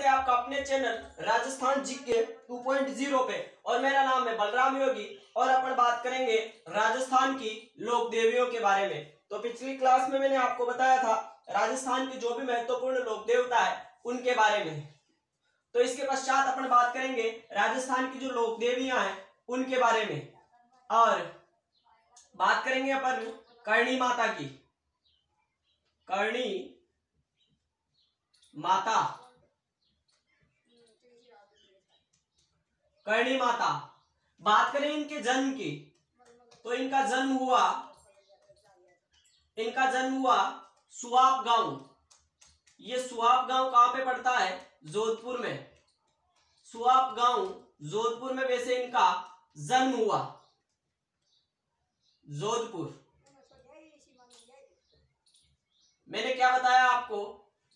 है आपका अपने चैनल राजस्थान जीके 2.0 पे और मेरा नाम है बलराम योगी और अपन बात करेंगे राजस्थान की लोक देवियों के बारे में। तो पिछली क्लास में मैंने आपको बताया था राजस्थान की जो भी महत्वपूर्ण लोक देवता है उनके बारे में। तो इसके पश्चात अपन बात करेंगे राजस्थान की जो लोक देवियां हैं उनके बारे में और बात करेंगे अपन करणी माता की। करणी माता, करणी माता बात करें इनके जन्म की तो इनका जन्म हुआ सुआप गांव। ये सुआप गांव कहां पे पड़ता है? जोधपुर में। सुआप गांव जोधपुर में वैसे इनका जन्म हुआ, जोधपुर। मैंने क्या बताया आपको?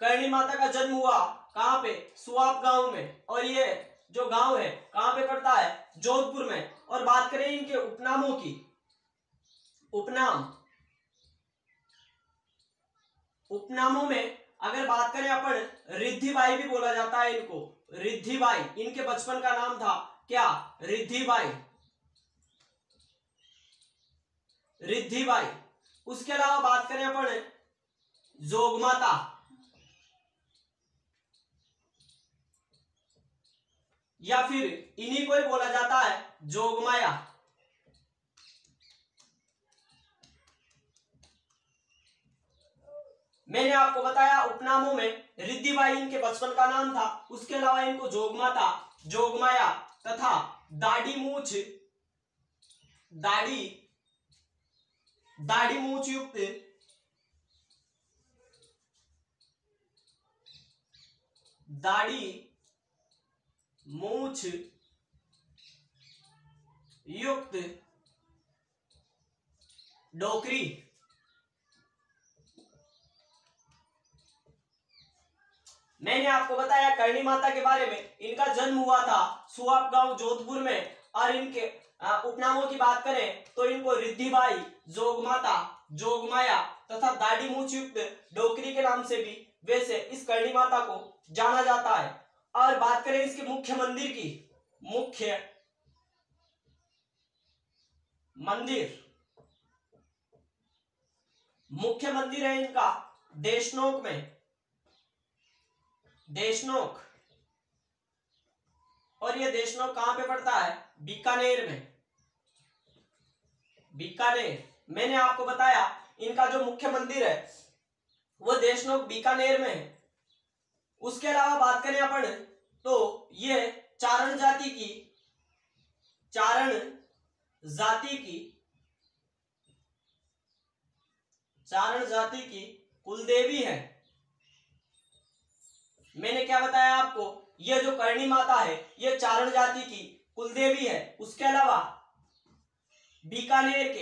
करणी माता का जन्म हुआ कहां पे? सुआप गांव में। और ये जो गांव है कहां पे पड़ता है? जोधपुर में। और बात करें इनके उपनामों की, उपनामों में अगर बात करें अपन, रिद्धिबाई भी बोला जाता है इनको। रिद्धिबाई इनके बचपन का नाम था क्या? रिद्धिबाई। रिद्धिबाई। उसके अलावा बात करें अपन जोगमाता, या फिर इन्हीं को ही बोला जाता है जोगमाया। मैंने आपको बताया उपनामों में रिद्धिबाई इनके बचपन का नाम था। उसके अलावा इनको जोगमाता, जोगमाया तथा दाढ़ी मूछ युक्त डोकरी। मैंने आपको बताया करणी माता के बारे में। इनका जन्म हुआ था सुआप गांव जोधपुर में और इनके उपनामों की बात करें तो इनको रिद्धिबाई, जोगमाता, जोगमाया तथा दाढ़ी मूछ युक्त डोकरी के नाम से भी वैसे इस करणी माता को जाना जाता है। और बात करें इसके मुख्य मंदिर की, मुख्य मंदिर है इनका देशनोक में, देशनोक। और ये देशनोक कहां पे पड़ता है? बीकानेर में, बीकानेर। मैंने आपको बताया इनका जो मुख्य मंदिर है वो देशनोक बीकानेर में है। उसके अलावा बात करें अपन तो ये चारण जाति की कुलदेवी है। मैंने क्या बताया आपको? ये जो करणी माता है ये चारण जाति की कुलदेवी है। उसके अलावा बीकानेर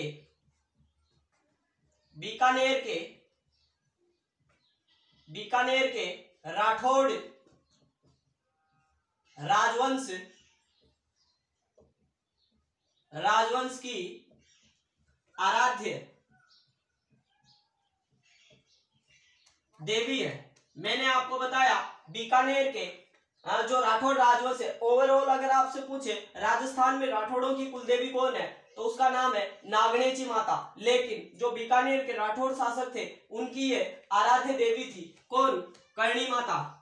के राठौड़ राजवंश की आराध्य देवी है। मैंने आपको बताया बीकानेर के जो राठौड़ राजवंश है, ओवरऑल अगर आपसे पूछे राजस्थान में राठौड़ों की कुलदेवी कौन है तो उसका नाम है नागणेची माता। लेकिन जो बीकानेर के राठौड़ शासक थे उनकी ये आराध्य देवी थी। कौन? करणी माता।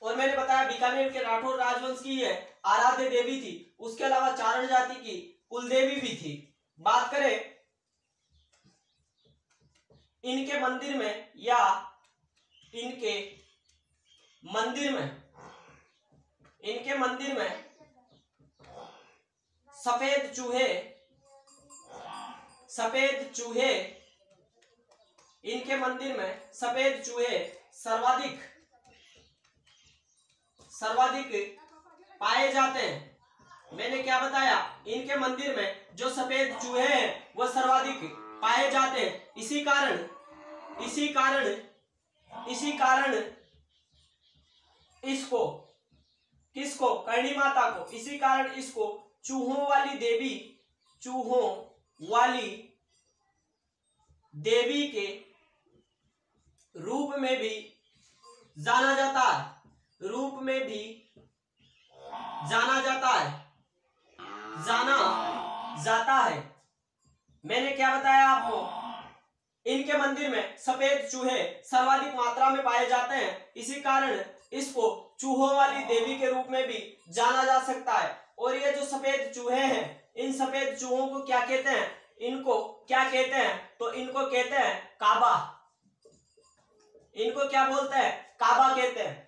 और मैंने बताया बीकानेर के राठौड़ राजवंश की ये आराध्य देवी थी। उसके अलावा चारण जाति की कुलदेवी भी थी। बात करें इनके मंदिर में या इनके मंदिर में सफेद चूहे इनके मंदिर में सफेद चूहे सर्वाधिक पाए जाते हैं। मैंने क्या बताया? इनके मंदिर में जो सफेद चूहे हैं वो सर्वाधिक पाए जाते हैं। इसी कारण इसको, किसको? करणी माता को, इसी कारण इसको चूहों वाली देवी के रूप में भी जाना जाता है, रूप में भी जाना जाता है, जाना जाता है। मैंने क्या बताया आपको, इनके मंदिर में सफेद चूहे सर्वाधिक मात्रा में पाए जाते हैं, इसी कारण इसको चूहों वाली देवी के रूप में भी जाना जा सकता है। और ये जो सफेद चूहे हैं, इन सफेद चूहों को क्या कहते हैं, इनको क्या कहते हैं, तो इनको कहते हैं काबा। इनको क्या बोलते हैं, काबा कहते हैं।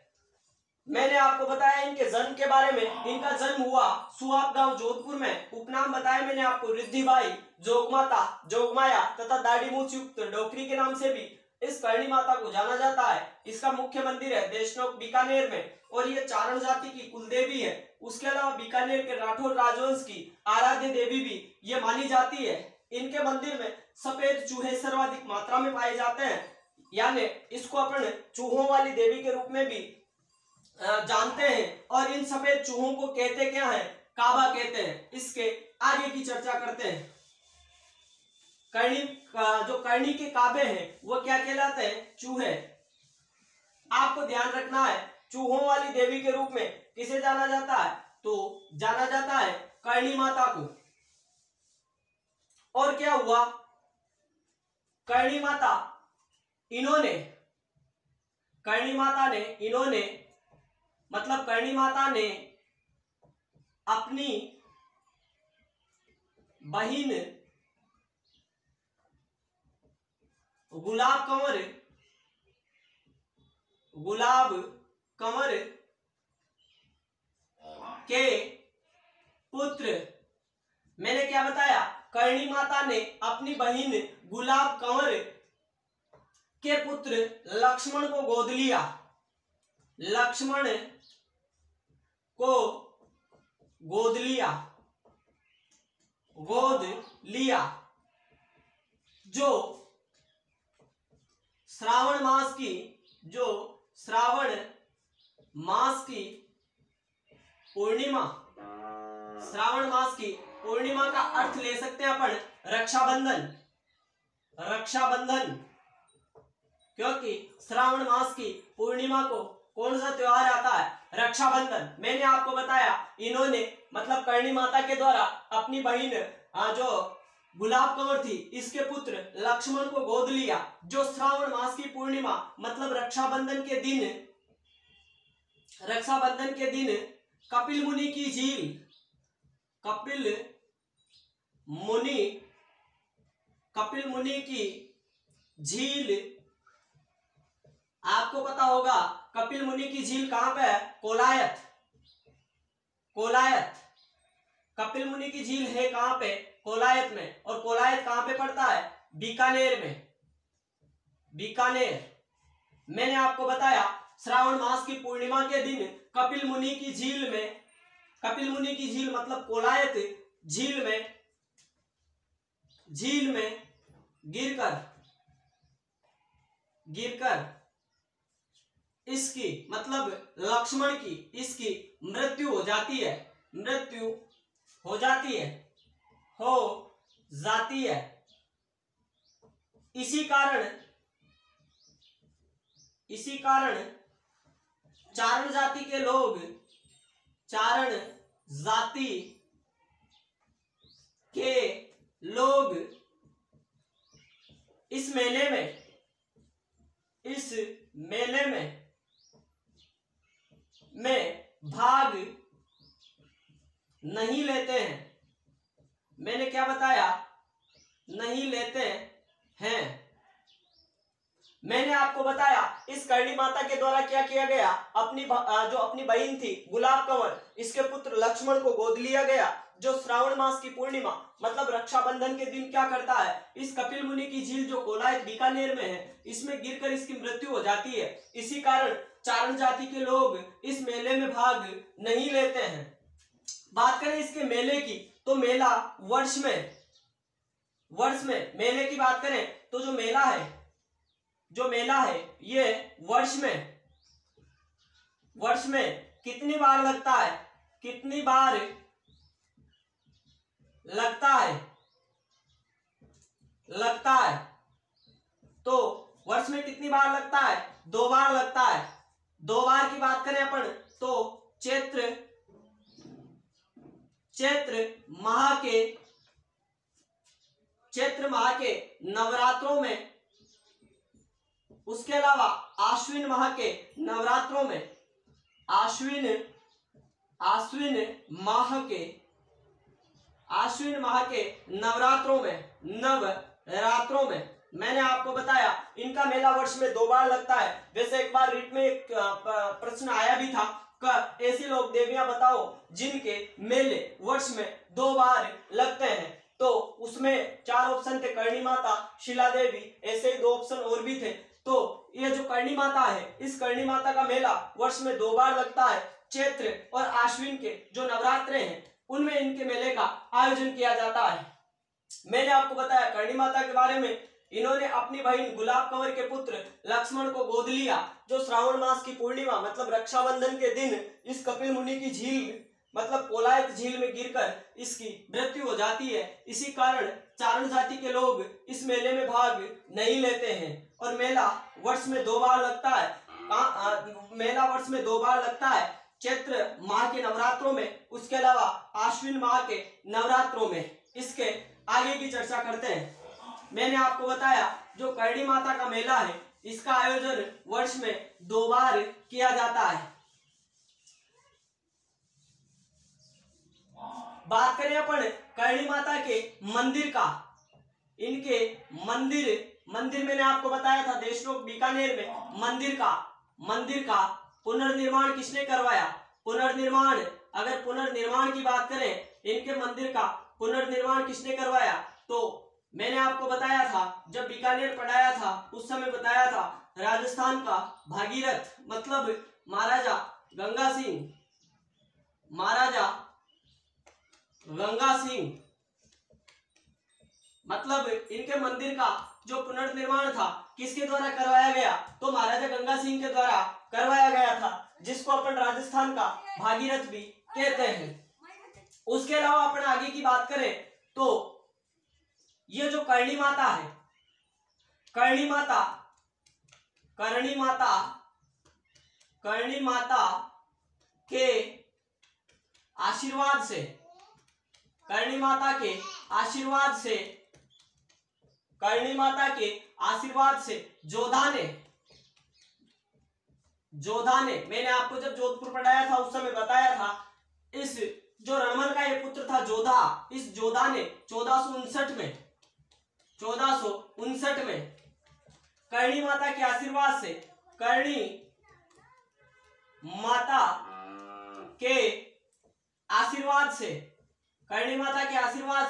मैंने आपको बताया इनके जन्म के बारे में, इनका जन्म हुआ सुहाग गांव जोधपुर में। उपनाम बताया मैंने आपको रिद्धिबाई, जोगमाता, जोगमाया तथा दाढ़ी मूछ युक्त डोकरी के नाम से भी इस करणी माता को जाना जाता है। इसका मुख्य मंदिर है देशनोक बीकानेर में, और ये चारण जाति की कुलदेवी है। उसके अलावा बीकानेर के राठौर राजवंश की आराध्य देवी भी ये मानी जाती है। इनके मंदिर में सफेद चूहे सर्वाधिक मात्रा में पाए जाते हैं, यानी इसको अपन चूहों वाली देवी के रूप में भी जानते हैं। और इन सफेद चूहों को कहते क्या है, काबा कहते हैं। इसके आगे की चर्चा करते हैं। जो करणी के काबे हैं वो क्या कहलाते हैं, चूहे। आपको ध्यान रखना है, चूहों वाली देवी के रूप में किसे जाना जाता है, तो जाना जाता है करणी माता को। और क्या हुआ, करणी माता इन्होंने अपनी बहिन गुलाब कंवर के पुत्र, मैंने क्या बताया, करणी माता ने अपनी बहिन गुलाब कंवर के पुत्र लक्ष्मण को गोद लिया। जो श्रावण मास की पूर्णिमा का अर्थ ले सकते हैं अपन रक्षाबंधन, क्योंकि श्रावण मास की पूर्णिमा को कौन सा त्योहार आता है, रक्षाबंधन। मैंने आपको बताया इन्होंने मतलब करणी माता के द्वारा अपनी बहन जो गुलाब कंवर थी इसके पुत्र लक्ष्मण को गोद लिया, जो श्रावण मास की पूर्णिमा मतलब रक्षाबंधन के दिन कपिल मुनि की झील, आपको पता होगा कपिल मुनि की झील कहां पे है, कोलायत। कपिल मुनि की झील है कहां पे, कोलायत में। और कोलायत कहां पे पड़ता है, बीकानेर में। मैंने आपको बताया श्रावण मास की पूर्णिमा के दिन कपिल मुनि की झील मतलब कोलायत झील में गिरकर इसकी मतलब लक्ष्मण की इसकी मृत्यु हो जाती है। इसी कारण चारण जाति के लोग इस मेले में भाग नहीं लेते हैं। मैंने क्या बताया, नहीं लेते हैं। मैंने आपको बताया इस करणी माता के द्वारा क्या किया गया, जो अपनी बहन थी गुलाब कंवर, इसके पुत्र लक्ष्मण को गोद लिया गया, जो श्रावण मास की पूर्णिमा मतलब रक्षाबंधन के दिन क्या करता है, इस कपिल मुनि की झील जो कोलायत बीकानेर में है इसमें गिरकर इसकी मृत्यु हो जाती है। इसी कारण चारण जाति के लोग इस मेले में भाग नहीं लेते हैं। बात करें इसके मेले की, तो मेला वर्ष में मेले की बात करें तो जो मेला है ये वर्ष में कितनी बार लगता है, तो वर्ष में कितनी बार लगता है, 2 बार लगता है। दो बार की बात करें अपन तो चैत्र माह के नवरात्रों में, उसके अलावा आश्विन माह के नवरात्रों में, आश्विन माह के नवरात्रों में मैंने आपको बताया इनका मेला वर्ष में 2 बार लगता है। वैसे एक बार रीट में एक प्रश्न आया भी था कि ऐसी लोक देवियां बताओ जिनके मेले वर्ष में 2 बार लगते हैं, तो उसमें 4 ऑप्शन थे, करणी माता, शिला देवी, ऐसे ही 2 ऑप्शन और भी थे। तो ये जो करणी माता है, इस करणी माता का मेला वर्ष में 2 बार लगता है। चैत्र और आश्विन के जो नवरात्रे हैं उनमें इनके मेले का आयोजन किया जाता है। मैंने आपको बताया करणी माता के बारे में, इन्होंने अपनी बहन गुलाब कंवर के पुत्र लक्ष्मण को गोद लिया, जो श्रावण मास की पूर्णिमा मतलब रक्षाबंधन के दिन इस कपिल मुनि की झील मतलब कोलायत झील में गिरकर इसकी मृत्यु हो जाती है। इसी कारण चारण जाति के लोग इस मेले में भाग नहीं लेते हैं और मेला वर्ष में 2 बार लगता है। चैत्र माह के नवरात्रों में, उसके अलावा आश्विन माह के नवरात्रों में। इसके आगे की चर्चा करते हैं। मैंने आपको बताया जो करणी माता का मेला है इसका आयोजन वर्ष में 2 बार किया जाता है। बात करें अपन करणी माता के मंदिर का, इनके मंदिर मैंने आपको बताया था देशनोक बीकानेर में मंदिर का पुनर्निर्माण किसने करवाया? अगर पुनर्निर्माण की बात करें इनके मंदिर का पुनर्निर्माण किसने करवाया, तो मैंने आपको बताया था जब बीकानेर पढ़ाया था उस समय बताया था राजस्थान का भागीरथ मतलब महाराजा गंगा सिंह मतलब इनके मंदिर का जो पुनर्निर्माण था किसके द्वारा करवाया गया, तो महाराजा गंगा सिंह के द्वारा करवाया गया था, जिसको अपन राजस्थान का भागीरथ भी कहते हैं। उसके अलावा अपन आगे की बात करें तो ये जो करणी माता है, करणी माता के आशीर्वाद से जोधा ने मैंने आपको जब जोधपुर पढ़ाया था उस समय बताया था, इस जो रणमल का ये पुत्र था जोधा, इस जोधा ने 1459 में करणी माता के आशीर्वाद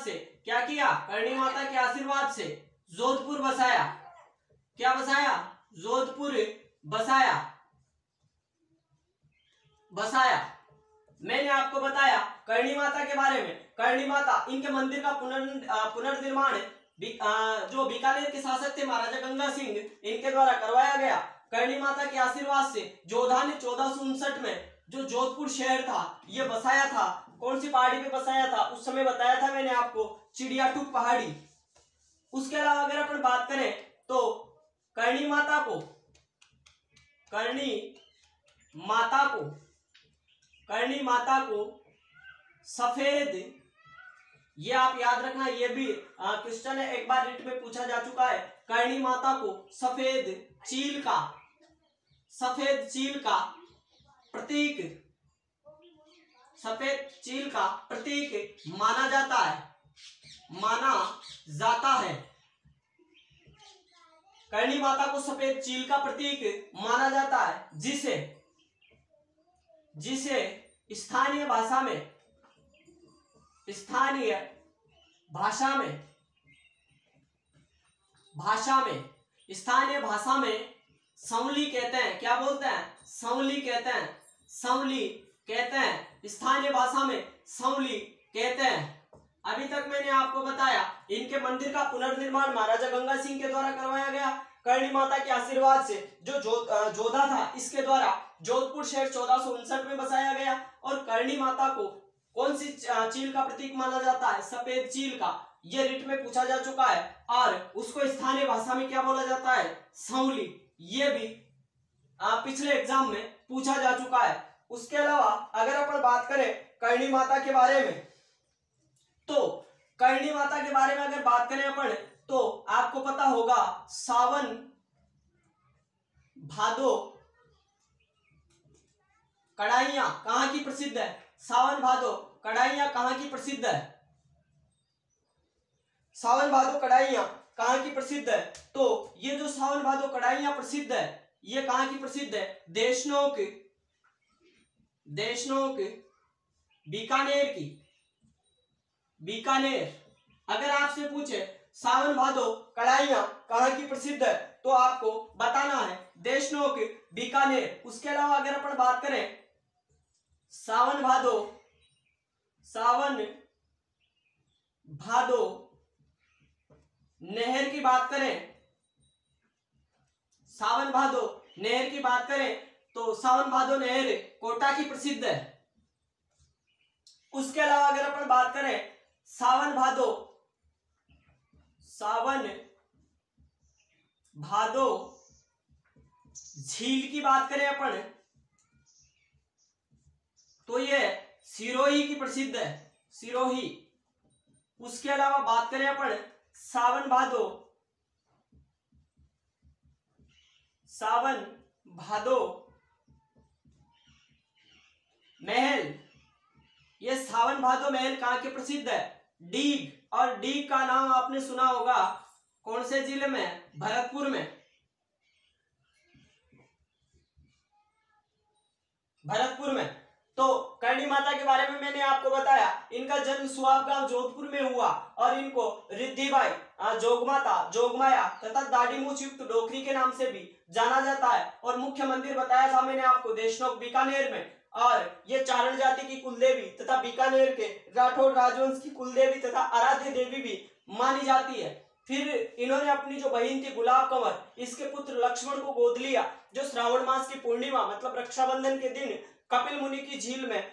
से क्या किया? करणी माता के आशीर्वाद से जोधपुर बसाया। क्या बसाया? जोधपुर बसाया। मैंने आपको बताया करणी माता के बारे में। करणी माता इनके मंदिर का पुनर्निर्माण जो बीकानेर के शासक थे महाराजा गंगा सिंह इनके द्वारा करवाया गया। करणी माता के आशीर्वाद से जोधा ने 1459 में जो जोधपुर शहर था ये बसाया था। कौन सी पहाड़ी पे बसाया था उस समय बताया था मैंने आपको, चिड़ियाटूप पहाड़ी। उसके अलावा अगर अपन बात करें तो करणी माता को सफेद, ये आप याद रखना, ये भी क्वेश्चन है एक बार रीट में पूछा जा चुका है। करणी माता को सफेद चील का प्रतीक माना जाता है। करणी माता को सफेद चील का प्रतीक माना जाता है, जिसे स्थानीय भाषा में संवली कहते हैं। क्या बोलते हैं? संवली कहते हैं। स्थानीय भाषा में संवली कहते हैं। अभी तक मैंने आपको बताया इनके मंदिर का पुनर्निर्माण महाराजा गंगा सिंह के द्वारा करवाया गया। करणी माता के आशीर्वाद से जो जोधा था इसके द्वारा जोधपुर शहर 1459 में बसाया गया। और करणी माता को कौन सी चील का प्रतीक माना जाता है? सफेद चील का। ये रिट में पूछा जा चुका है। और उसको स्थानीय भाषा में क्या बोला जाता है? संवली। ये भी पिछले एग्जाम में पूछा जा चुका है। उसके अलावा अगर अपन बात करें करणी माता के बारे में, तो करणी माता के बारे में अगर बात करें अपन, तो आपको पता होगा सावन भादो कढ़ाइयां कहां की प्रसिद्ध है। सावन भादो कढ़ाइयां कहां की प्रसिद्ध है। सावन भादो कढ़ाइयां कहां की प्रसिद्ध है। तो ये जो सावन भादो कढ़ाइयां प्रसिद्ध है, ये कहां की प्रसिद्ध है। देशनोक बीकानेर की। बीकानेर। अगर आपसे पूछे सावन भादो कढ़ाइयां कहां की प्रसिद्ध है, तो आपको बताना है देशनोक बीकानेर। उसके अलावा अगर अपन बात करें सावन भादो नहर की बात करें, सावन भादो नहर की बात करें, तो सावन भादो नहर कोटा की प्रसिद्ध है। उसके अलावा अगर अपन बात करें सावन भादो झील की बात करें अपन, तो ये सिरोही की प्रसिद्ध है, सिरोही। उसके अलावा बात करें अपन सावन भादो महल, ये सावन भादो महल कहां के प्रसिद्ध है। डीग। और डीग का नाम आपने सुना होगा कौन से जिले में, भरतपुर में। भरतपुर में। तो करणी माता के बारे में मैंने आपको बताया, इनका जन्म सुआब गांव जोधपुर में हुआ और इनको रिद्धिबाई जोगमाया तथा दाढ़ी मूछ युक्त डोकरी के नाम से भी जाना जाता है। और मुख्य मंदिर बताया था मैंने आपको देशनोक बीकानेर में। और ये चारण जाति की कुलदेवी तथा बीकानेर के राठौर राजवंश की कुलदेवी तथा आराध्य देवी भी मानी जाती है। फिर इन्होंने अपनी जो बहन थी गुलाब कंवर, इसके पुत्र लक्ष्मण को गोद लिया, जो श्रावण मास की पूर्णिमा मतलब रक्षाबंधन के दिन कपिल मुनि की झील में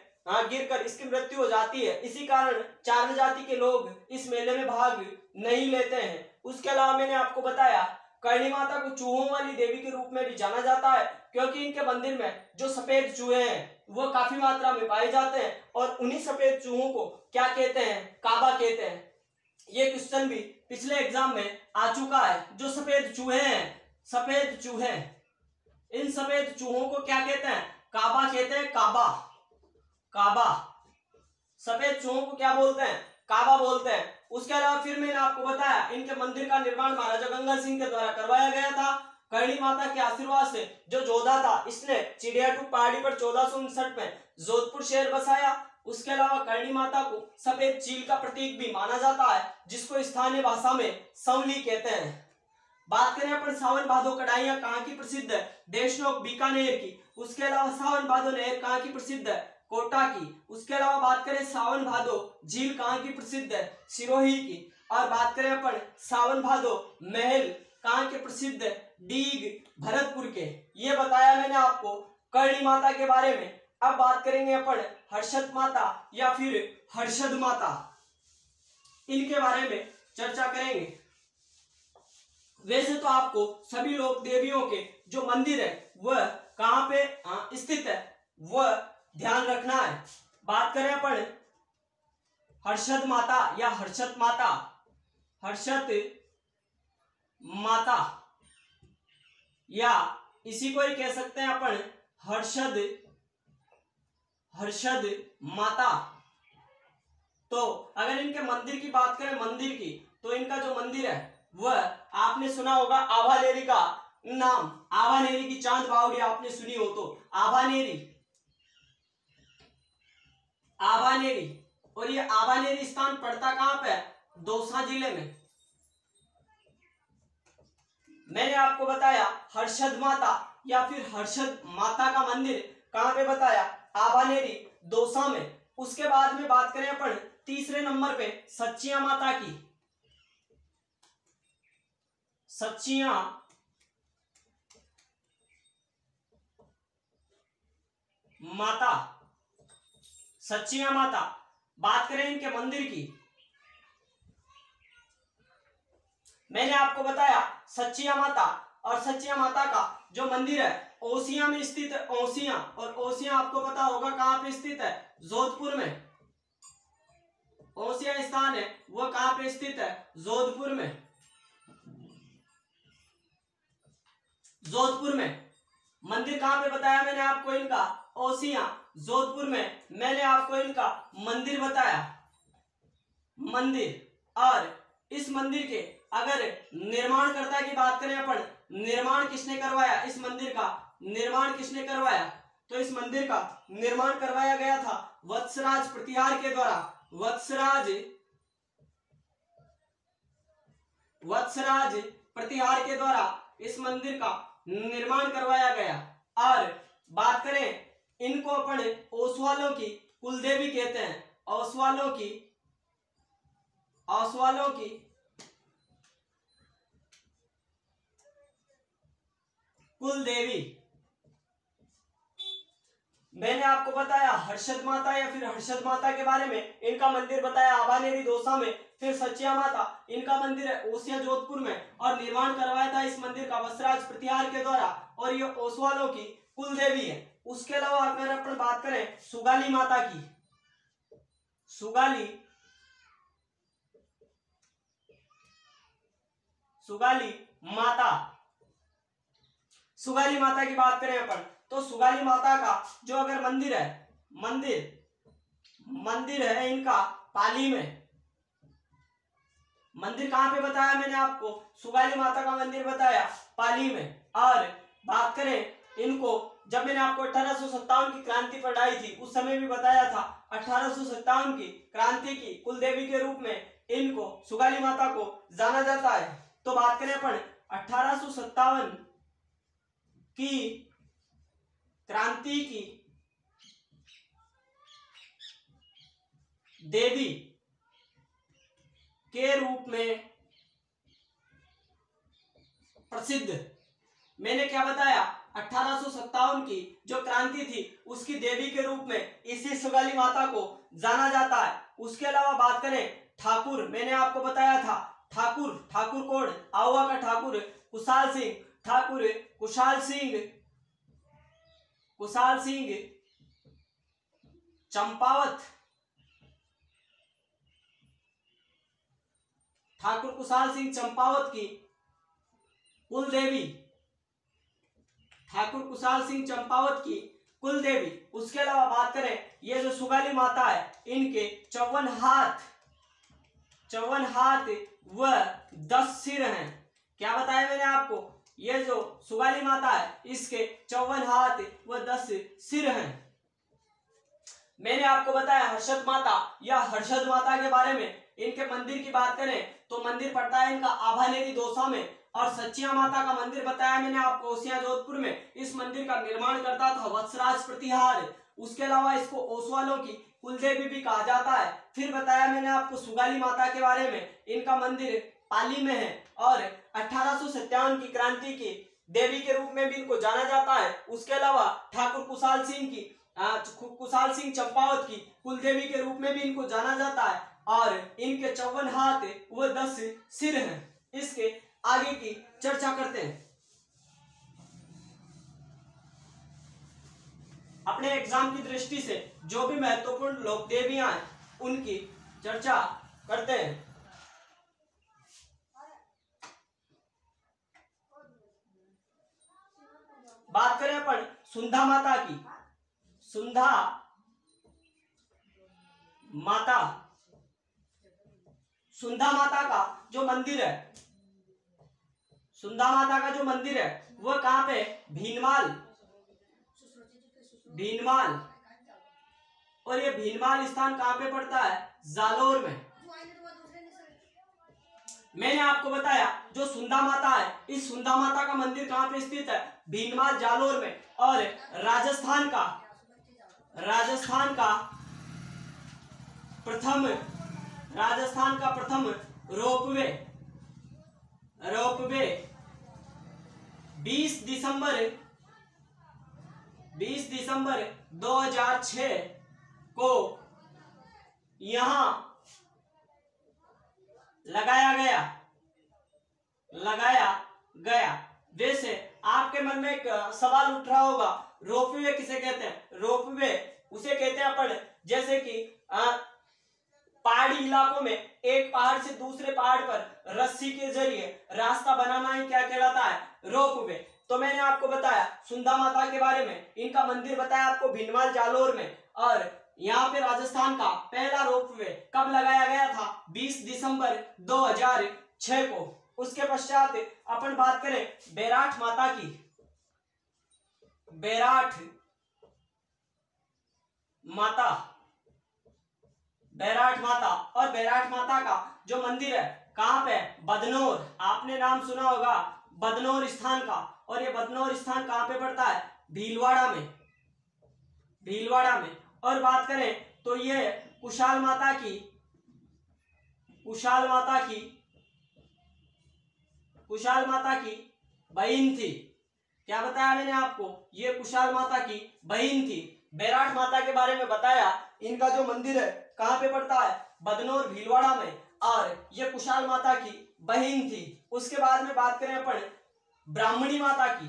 गिरकर इसकी मृत्यु हो जाती है। इसी कारण चारण जाति के लोग इस मेले में भाग नहीं लेते हैं। उसके अलावा मैंने आपको बताया करणी माता को चूहों वाली देवी के रूप में भी जाना जाता है, क्योंकि इनके मंदिर में जो सफेद चूहे हैं वो काफी मात्रा में पाए जाते हैं। और उन्हीं सफेद चूहों को क्या कहते हैं, काबा कहते हैं। ये क्वेश्चन भी पिछले एग्जाम में आ चुका है। जो सफेद चूहे हैं, सफेद चूहे, इन सफेद चूहों को क्या कहते हैं, काबा कहते हैं। काबा। सफेद चूहों को क्या बोलते हैं, काबा बोलते हैं। उसके अलावा फिर मैंने आपको बताया इनके मंदिर का निर्माण महाराजा गंगा सिंह के द्वारा करवाया गया था। करणी माता के आशीर्वाद से जो जोधा था, इसने चिड़ियाटूप पहाड़ी पर 1459 में जोधपुर शहर बसाया। उसके अलावा करणी माता को सफेद चील का प्रतीक भी माना जाता है, जिसको स्थानीय भाषा में संवली कहते हैं। बात करें अपन सावन भादो कढ़ाइयां कहाँ की प्रसिद्ध है, देशनोक बीकानेर की। उसके अलावा सावन भादो नहर कहाँ की प्रसिद्ध है, कोटा की। उसके अलावा बात करें सावन भादो झील कहाँ की प्रसिद्ध है, सिरोही की। और बात करें अपन सावन भादो महल कहाँ के प्रसिद्ध है, डीग भरतपुर के। ये बताया मैंने आपको करणी माता के बारे में। अब बात करेंगे अपन हर्षद माता या फिर हर्षद माता, इनके बारे में चर्चा करेंगे। वैसे तो आपको सभी लोक देवियों के जो मंदिर है वह कहाँ पे स्थित है वह ध्यान रखना है। बात करें अपन हर्षद माता या हर्षद माता, हर्षद माता या इसी को ही कह सकते हैं अपन हर्षद माता। तो अगर इनके मंदिर की बात करें, मंदिर की, तो इनका जो मंदिर है वह आपने सुना होगा आभानेरी का नाम, आभानेरी की चांद बावड़ी आपने सुनी हो तो आभानेरी। और ये आभानेरी स्थान पड़ता कहां पे है, दौसा जिले में। मैंने आपको बताया हर्षद माता या फिर हर्षद माता का मंदिर कहां पे बताया, आभानेरी दौसा में। उसके बाद में बात करें अपन तीसरे नंबर पे सच्चिया माता की। सच्चिया माता, सच्चिया माता। बात करें इनके मंदिर की, मैंने आपको बताया सच्चिया माता, और सच्चिया माता का जो मंदिर है ओसिया में स्थित है, ओसिया। और ओसिया आपको पता होगा कहां पे स्थित है, जोधपुर में। ओसिया स्थान है वो कहां पे स्थित है, जोधपुर में। जोधपुर में। मंदिर कहां पे बताया मैंने आपको इनका, ओसिया, जोधपुर में मैंने आपको इनका मंदिर बताया, मंदिर। और इस मंदिर के अगर निर्माणकर्ता की बात करें अपन, निर्माण किसने करवाया इस मंदिर का, निर्माण किसने करवाया, तो इस मंदिर का निर्माण करवाया गया था वत्सराज प्रतिहार के द्वारा। वत्सराज प्रतिहार के द्वारा इस मंदिर का निर्माण करवाया गया। और बात करें इनको अपन ओसवालों की कुलदेवी कहते हैं, ओसवालों की कुलदेवी। मैंने आपको बताया हर्षद माता या फिर हर्षद माता के बारे में, इनका मंदिर बताया आभानेरी दौसा में। फिर सचिया माता, इनका मंदिर है ओसिया जोधपुर में, और निर्माण करवाया था इस मंदिर का वत्सराज प्रतिहार के द्वारा, और ये ओसवालों की कुलदेवी है। उसके अलावा अगर अपन बात करें सुगाली माता की, सुगाली माता की बात करें अपन, तो सुगाली माता का जो अगर मंदिर है, मंदिर है इनका पाली में। मंदिर कहां पे बताया मैंने आपको, सुगाली माता का मंदिर बताया पाली में। और बात करें इनको, जब मैंने आपको 1857 की क्रांति पढ़ाई थी उस समय भी बताया था, 1857 की क्रांति की कुलदेवी के रूप में इनको, सुगाली माता को जाना जाता है। तो बात करें अपन 1857 की क्रांति की देवी के रूप में प्रसिद्ध, मैंने क्या बताया, 1857 की जो क्रांति थी उसकी देवी के रूप में इसी सुगाली माता को जाना जाता है। उसके अलावा बात करें ठाकुर, मैंने आपको बताया था ठाकुर कौन, आहुआ का ठाकुर कुशाल सिंह, ठाकुर कुशाल सिंह चंपावत, ठाकुर कुशाल सिंह चंपावत की कुलदेवी, ठाकुर कुशाल सिंह चंपावत की कुलदेवी। उसके अलावा बात करें ये जो सुगाली माता है इनके 54 हाथ व 10 सिर हैं। क्या बताया मैंने आपको, ये जो सुगाली माता है इसके 54 हाथ व 10 सिर हैं। मैंने आपको बताया हर्षद माता या हर्षद माता के बारे में, इनके मंदिर की बात करें तो मंदिर पड़ता है इनका आभानेरी दौसा में। और सचिया माता का मंदिर बताया मैंने आपको ओसिया जोधपुर में। इस मंदिर का निर्माण करता था वत्सराज प्रतिहार। उसके अलावा इसको ओसवालों की कुलदेवी भी कहा जाता है। फिर बताया मैंने आपको सुगाली माता के बारे में, इनका मंदिर पाली में है और 1857 की क्रांति की देवी के रूप में भी इनको जाना जाता है। उसके अलावा ठाकुर कुशाल सिंह चंपावत की कुलदेवी के रूप में भी इनको जाना जाता है और इनके 54 हाथ व 10 सिर हैं। इसके आगे की चर्चा करते हैं। अपने एग्जाम की दृष्टि से जो भी महत्वपूर्ण लोक देवियां हैं उनकी चर्चा करते हैं। बात करें अपन सुंधा माता की, सुंधा माता का जो मंदिर है, सुंधा माता का जो मंदिर है वह कहां पे, भीनमाल। और ये भीनमाल स्थान कहां पे पड़ता है, जालोर में। मैंने आपको बताया जो सुंधा माता है, इस सुंधा माता का मंदिर कहां पे स्थित है, भीनमाल जालोर में। और राजस्थान का प्रथम रोपवे 20 दिसंबर 2006 को यहां लगाया गया। वैसे आपके मन में एक सवाल उठ रहा होगा, रोपवे किसे कहते हैं? रोपवे उसे कहते हैं अपन, जैसे कि पहाड़ी इलाकों में एक पहाड़ से दूसरे पहाड़ पर रस्सी के जरिए रास्ता बनाना ही क्या कहलाता है? रोपवे। तो मैंने आपको बताया सुंदा माता के बारे में, इनका मंदिर बताया आपको भिनमाल जालोर में, और यहाँ पे राजस्थान का पहला रोपवे कब लगाया गया था? 20 दिसंबर 2006 को। उसके पश्चात अपन बात करें बैराठ माता की, बैराठ माता, बैराठ माता, और बैराठ माता का जो मंदिर है कहां पे? बदनौर। आपने नाम सुना होगा बदनौर स्थान का, और ये बदनौर स्थान कहां पे पड़ता है? भीलवाड़ा में, भीलवाड़ा में। और बात करें तो ये कुशाल माता की, कुशाल माता की, कुशाल माता की बहन थी। क्या बताया मैंने आपको? ये कुशाल माता की बहन थी। बैराठ माता के बारे में बताया, इनका जो मंदिर है कहां पे पड़ता है? बदनौर भीलवाड़ा में, और ये कुशाल माता की बहन थी। उसके बाद में बात करें अपन ब्राह्मणी माता की,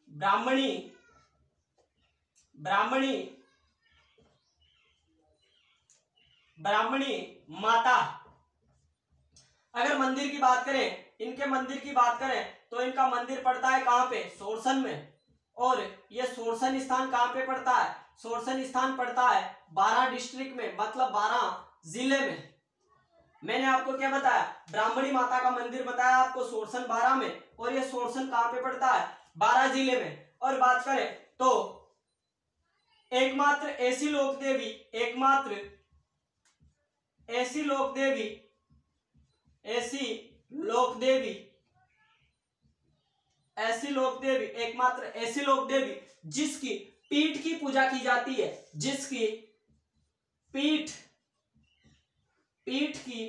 ब्राह्मणी, ब्राह्मणी, ब्राह्मणी माता। अगर मंदिर की बात करें, इनके मंदिर की बात करें तो इनका मंदिर पड़ता है कहां पे? सोरसन में। और ये सोरसन स्थान कहां पे पड़ता है? सोरसन स्थान पड़ता है 12 डिस्ट्रिक्ट में, मतलब 12 जिले में। मैंने आपको क्या बताया? ब्राह्मणी माता का मंदिर बताया आपको सोरसन 12 में, और ये सोरसन कहां पे पड़ता है? 12 जिले में। और बात करें तो एकमात्र ऐसी लोक देवी, एकमात्र ऐसी लोक देवी, ऐसी लोक देवी, ऐसी लोक देवी, एकमात्र ऐसी लोक देवी जिसकी पीठ की पूजा की जाती है, जिसकी पीठ, पीठ की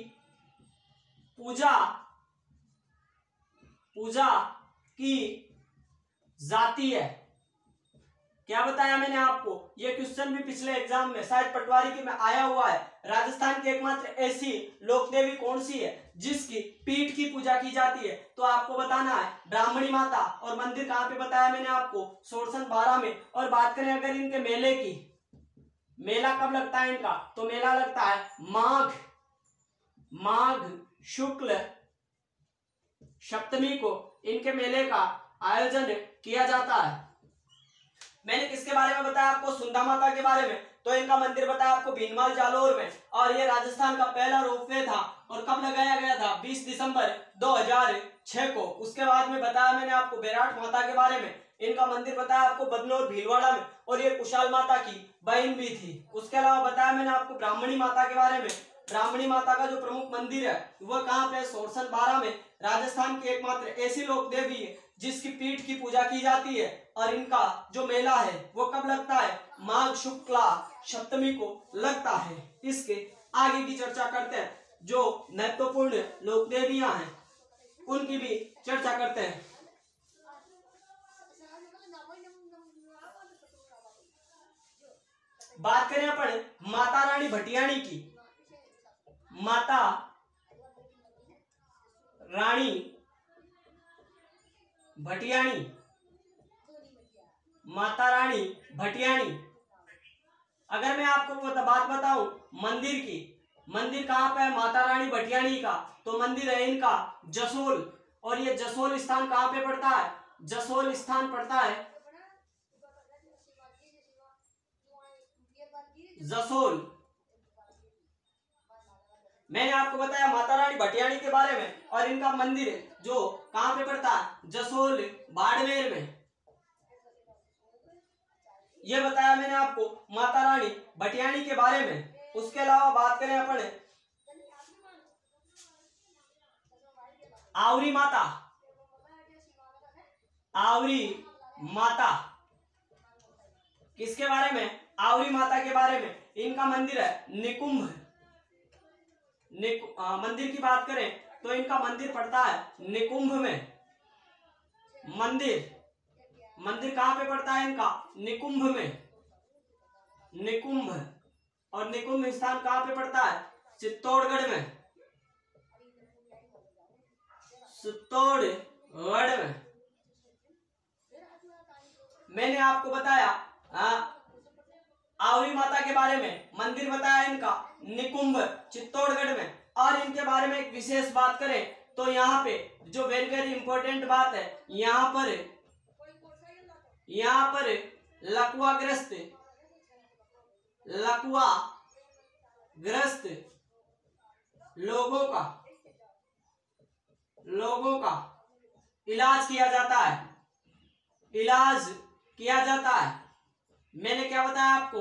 पूजा, पूजा की जाती है। क्या बताया मैंने आपको? ये क्वेश्चन भी पिछले एग्जाम में शायद पटवारी के में आया हुआ है। राजस्थान की एकमात्र ऐसी लोक देवी कौन सी है जिसकी पीठ की पूजा की जाती है? तो आपको बताना है ब्राह्मणी माता। और मंदिर कहां पे बताया मैंने आपको? सोरसन 12 में। और बात करें अगर इनके मेले की, मेला कब लगता है इनका? तो मेला लगता है माघ, माघ शुक्ल सप्तमी को इनके मेले का आयोजन किया जाता है। मैंने किसके बारे में बताया आपको? सुंदा माता के बारे में। तो इनका मंदिर बताया आपको भिनमाल जालोर में, और ये राजस्थान का पहला रोपवे था। और कब लगाया गया था? 20 दिसंबर 2006 को। उसके बाद में बताया मैंने आपको बैराठ माता के बारे में, इनका मंदिर बताया आपको बदनौर भीलवाड़ा में, और ये कुशाल माता की बहन भी थी। उसके अलावा बताया मैंने आपको ब्राह्मणी माता के बारे में। ब्राह्मणी माता का जो प्रमुख मंदिर है वह कहाँ पे? सोरसन 12 में। राजस्थान की एकमात्र ऐसी लोक देवी है जिसकी पीठ की पूजा की जाती है, और इनका जो मेला है वो कब लगता है? माघ शुक्ला सप्तमी को लगता है। इसके आगे की चर्चा करते हैं, जो महत्वपूर्ण लोक देवियां हैं उनकी भी चर्चा करते हैं। बात करें अपन माता रानी भटियाणी की, माता रानी भटियाणी, माता रानी भटियाणी। अगर मैं आपको बात बताऊं मंदिर की, मंदिर कहां पे है माता रानी भटियाणी का? तो मंदिर है इनका जसोल। और ये जसोल स्थान कहां पे पड़ता है? जसोल स्थान पड़ता है जसोल। मैंने आपको बताया माता रानी भटियाणी के बारे में, और इनका मंदिर जो कहां पे पड़ता है? जसोल बाड़मेर में। ये बताया मैंने आपको माता रानी भटियाणी के बारे में। उसके अलावा बात करें अपन आवरी माता, आवरी माता किसके बारे में? आवरी माता के बारे में। इनका मंदिर है निकुंभ। मंदिर की बात करें तो इनका मंदिर पड़ता है निकुंभ में। मंदिर, मंदिर कहां पे पड़ता है इनका? निकुंभ में, निकुंभ। और निकुंभ स्थान कहां पे पड़ता है? चित्तौड़गढ़ में, चित्तौड़गढ़ में। मैंने आपको बताया आवरी माता के बारे में, मंदिर बताया इनका निकुंभ चित्तौड़गढ़ में। और इनके बारे में एक विशेष बात करें तो यहाँ पे जो वेरी वेरी इंपॉर्टेंट बात है, यहाँ पर लकवाग्रस्त लोगों का इलाज किया जाता है। मैंने क्या बताया आपको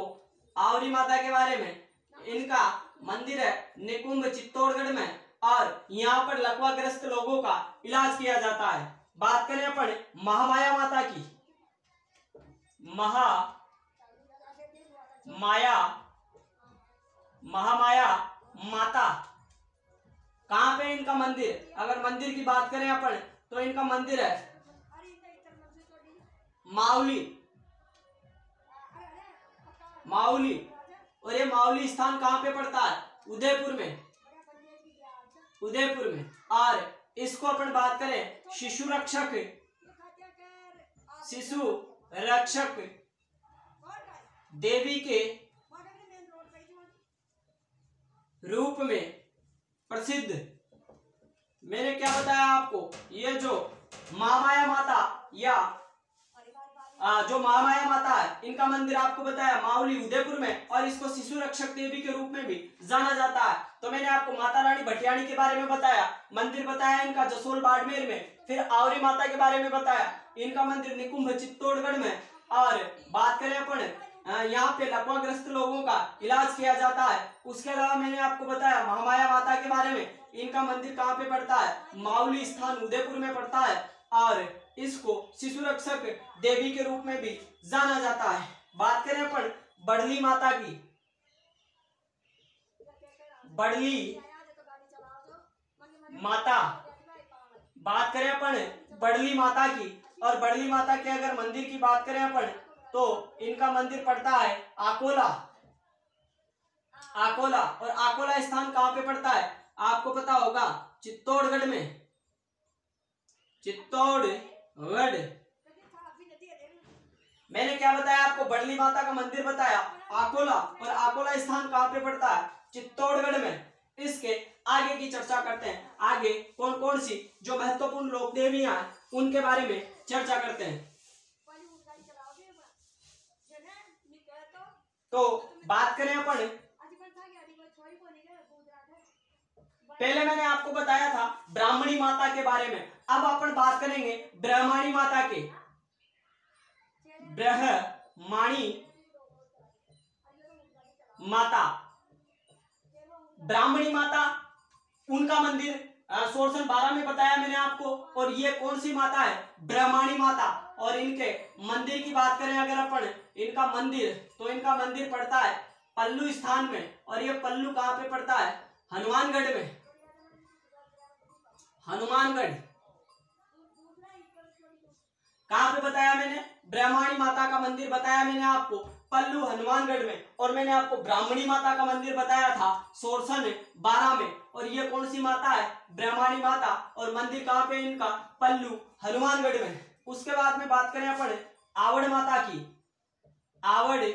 आवरी माता के बारे में, इनका मंदिर है निकुंभ चित्तौड़गढ़ में और यहाँ पर लकवाग्रस्त लोगों का इलाज किया जाता है। बात करें अपन महामाया माता की, महामाया माता कहाँ पे इनका मंदिर, अगर मंदिर की बात करें अपन तो इनका मंदिर है माउली। और ये माउली स्थान कहाँ पे पड़ता है, उदयपुर में। और इसको अपन बात करें शिशु रक्षक देवी के रूप में प्रसिद्ध। मैंने क्या बताया आपको, ये जो महामाया माता जो महामाया माता है, इनका मंदिर आपको बताया माउली उदयपुर में, और इसको शिशु रक्षक देवी के रूप में भी जाना जाता है। तो मैंने आपको माता रानी भटियाणी के बारे में बताया, मंदिर बताया इनका जसोल बाड़मेर में। फिर आवरी माता के बारे में बताया, इनका मंदिर निकुंभ चित्तौड़गढ़ में। और बात करें अपन यहाँ पे लकवाग्रस्त लोगों का इलाज किया जाता है। उसके अलावा मैंने आपको बताया महामाया माता के बारे में, इनका मंदिर कहाँ पे पड़ता है, माउली स्थान उदयपुर में पड़ता है, और इसको शिशु रक्षक देवी के रूप में भी जाना जाता है। बात करें अपन बड़ली माता की, बड़ली माता, बात करें अपन बड़ली माता की, और बड़ली माता के अगर मंदिर की बात करें अपन तो इनका मंदिर पड़ता है आकोला। और आकोला स्थान कहाँ पे पड़ता है, आपको पता होगा चित्तौड़गढ़ में। मैंने क्या बताया आपको, बड़ली माता का मंदिर बताया आकोला, और आकोला स्थान कहाँ पे पड़ता है, चित्तौड़गढ़ में। इसके आगे की चर्चा करते हैं, आगे कौन कौन सी जो महत्वपूर्ण लोक देवियां हैं उनके बारे में चर्चा करते हैं। तो बात करें अपन, पहले मैंने आपको बताया था ब्राह्मणी माता के बारे में, अब अपन बात करेंगे ब्रह्माणी माता के। ब्रह्माणी माता, ब्राह्मणी माता, उनका मंदिर सोरसन 12 में बताया मैंने आपको। और ये कौन सी माता है, ब्रह्माणी माता। और इनके मंदिर की बात करें अगर अपन, इनका मंदिर तो इनका मंदिर पड़ता है पल्लू स्थान में, और ये पल्लू कहाँ पे पड़ता है, हनुमानगढ़ में। कहाँ पे बताया मैंने, ब्रह्माणी माता का मंदिर बताया मैंने आपको पल्लू हनुमानगढ़ में। और मैंने आपको ब्राह्मणी माता का मंदिर बताया था सोरसन 12 में, और ये कौन सी माता है, ब्रह्माणी माता, और मंदिर कहाँ पे इनका, पल्लू हनुमानगढ़ में। उसके बाद में बात करें अपन आवड़ माता की, आवड़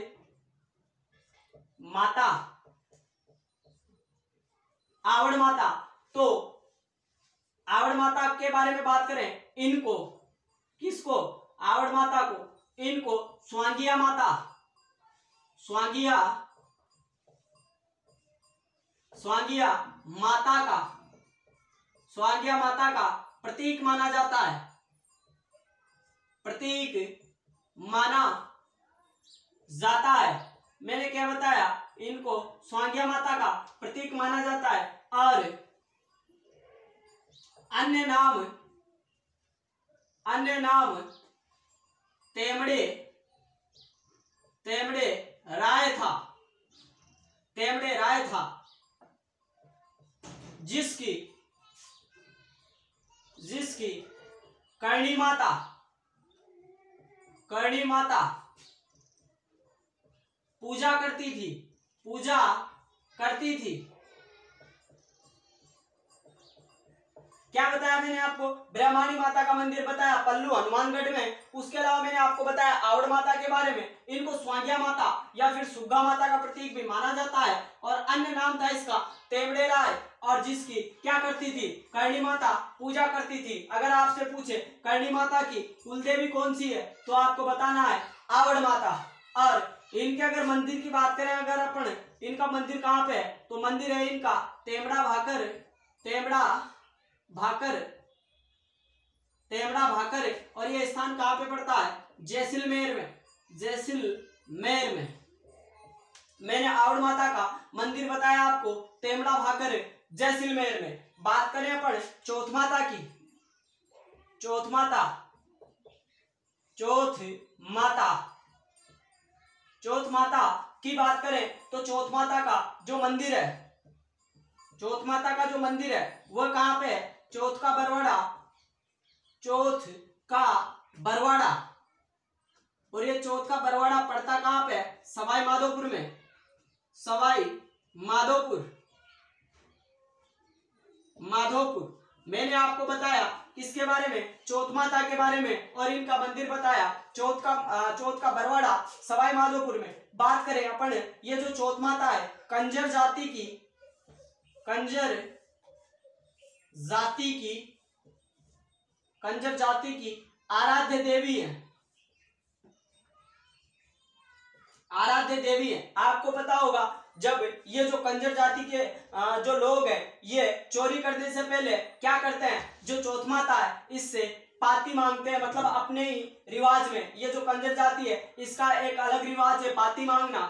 माता, तो आवड़ माता के बारे में बात करें, इनको, किसको, आवड़ माता को, इनको स्वांगिया माता का प्रतीक माना जाता है, मैंने क्या बताया, इनको स्वांगिया माता का प्रतीक माना जाता है। और अन्य नाम तेमड़े राय था, जिसकी करणी माता पूजा करती थी। क्या बताया मैंने आपको, ब्रह्माणी माता का मंदिर बताया पल्लू हनुमानगढ़ में। उसके अलावा मैंने आपको बताया आवड़ माता के बारे में, इनको स्वांगिया माता या फिर सुग्गा माता का प्रतीक भी माना जाता है। और अन्य नाम था इसका तेमड़े राय, और जिसकी क्या करती थी, करणी माता पूजा करती थी। अगर आपसे पूछे करणी माता की कुलदेवी कौन सी है तो आपको बताना है आवड़ माता। और इनके अगर मंदिर की बात करें, अगर अपन इनका मंदिर कहाँ पे है तो मंदिर है इनका तेमड़ा भाकर, तेमड़ा भाकर। और ये स्थान कहाँ पे पड़ता है, जैसलमेर में, जैसलमेर में। मैंने आवड़ माता का मंदिर बताया आपको तेमड़ा भाकर जैसलमेर में। बात करें अपन चौथ माता की, चौथ माता की बात करें तो चौथ माता का जो मंदिर है, चौथ माता का जो मंदिर है वह कहाँ पे है, चौथ का बरवाड़ा। और ये चौथ का बरवाड़ा पड़ता कहाँ पे है, सवाई माधोपुर में, सवाई माधोपुर। मैंने आपको बताया किसके बारे में, चौथ माता के बारे में, और इनका मंदिर बताया चौथ का बरवाड़ा सवाई माधोपुर में। बात करें अपन ये जो चौथ माता है कंजर जाति की आराध्य देवी है। आपको पता होगा जब ये जो कंजर जाति के जो लोग हैं ये चोरी करने से पहले क्या करते हैं, जो चौथ माता है इससे पाती मांगते हैं। मतलब अपने ही रिवाज में, ये जो कंजर जाति है इसका एक अलग रिवाज है पाती मांगना।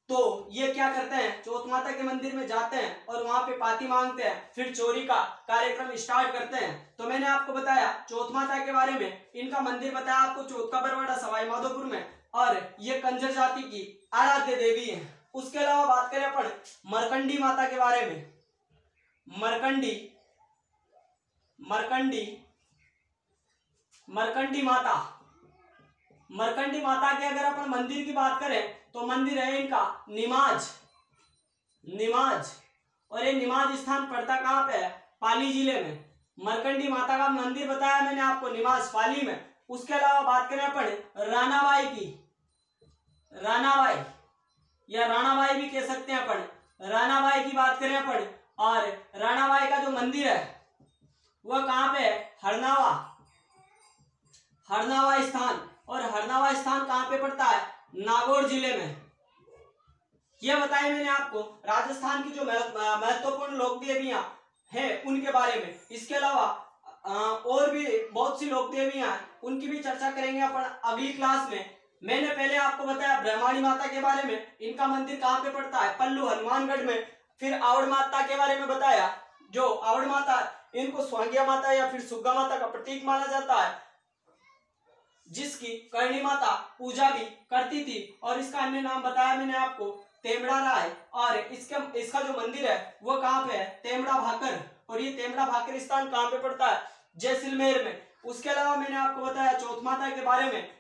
तो ये क्या करते हैं, चौथ माता के मंदिर में जाते हैं और वहां पे पाती मांगते हैं, फिर चोरी का कार्यक्रम स्टार्ट करते हैं। तो मैंने आपको बताया चौथ माता के बारे में, इनका मंदिर बताया आपको चौथ का बरवाड़ा सवाई माधोपुर में, और ये कंजर जाति की आराध्य देवी है। उसके अलावा बात करें अपन मरकंडी माता के बारे में, मरकंडी माता के अगर अपन मंदिर की बात करें तो मंदिर है इनका निमाज। और ये निमाज स्थान पड़ता कहाँ पे है, पाली जिले में। मरकंडी माता का मंदिर बताया मैंने आपको निमाज पाली में। उसके अलावा बात करें अपन रानाबाई की, या रानाबाई भी कह सकते हैं अपन, रानाबाई की बात करें अपन, और रानाबाई का जो मंदिर है वह कहाँ पे है, हरनावा स्थान। और हरनावा स्थान कहाँ पे पड़ता है, नागौर जिले में। यह बताया मैंने आपको राजस्थान की जो महत्वपूर्ण लोक देवियां हैं उनके बारे में। इसके अलावा और भी बहुत सी लोक देवियां हैं, उनकी भी चर्चा करेंगे अपन अगली क्लास में। मैंने पहले आपको बताया ब्रह्माणी माता के बारे में, इनका मंदिर कहाँ पे पड़ता है, पल्लू हनुमानगढ़ में। फिर आवड़ माता के बारे में बताया, जो आवड़ माता इनको स्वांगिया माता या फिर सुग्गा माता का प्रतीक माना जाता है, जिसकी करणी माता पूजा भी करती थी। और इसका अन्य नाम बताया मैंने आपको तेमड़ा राय। और इसका जो मंदिर है वो कहाँ पे है, तेमड़ा भाकर। और ये तेमड़ा भाकर स्थान कहाँ पे पड़ता है, जैसलमेर में। उसके अलावा मैंने आपको बताया चौथ माता के बारे में,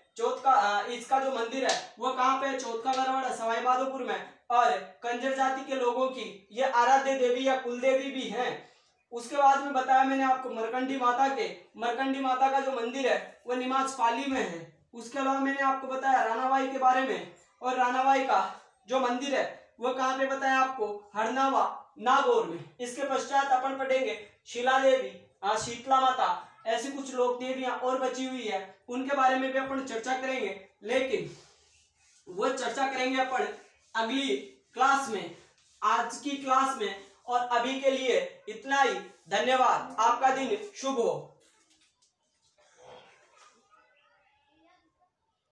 इसका जो मंदिर है वो कहाँ पे है, चौथ का बरवाड़ा सवाई माधोपुर में। और कंजर जाति के लोगों की ये आराध्य देवी या कुलदेवी भी हैं। उसके बाद में बताया मैंने आपको मरकंडी माता का जो मंदिर है वो निमाज पाली में है। उसके अलावा मैंने आपको बताया रानाबाई के बारे में, और रानाबाई का जो मंदिर है वो कहाँ पे बताया आपको, हरनावा नागौर में। इसके पश्चात अपन पढ़ेंगे शिला देवी, शीतला माता, ऐसी कुछ लोक देवियां और बची हुई है, उनके बारे में भी अपन चर्चा करेंगे। लेकिन वो चर्चा करेंगे अपन अगली क्लास में, आज की क्लास में। और अभी के लिए इतना ही। धन्यवाद। आपका दिन शुभ हो।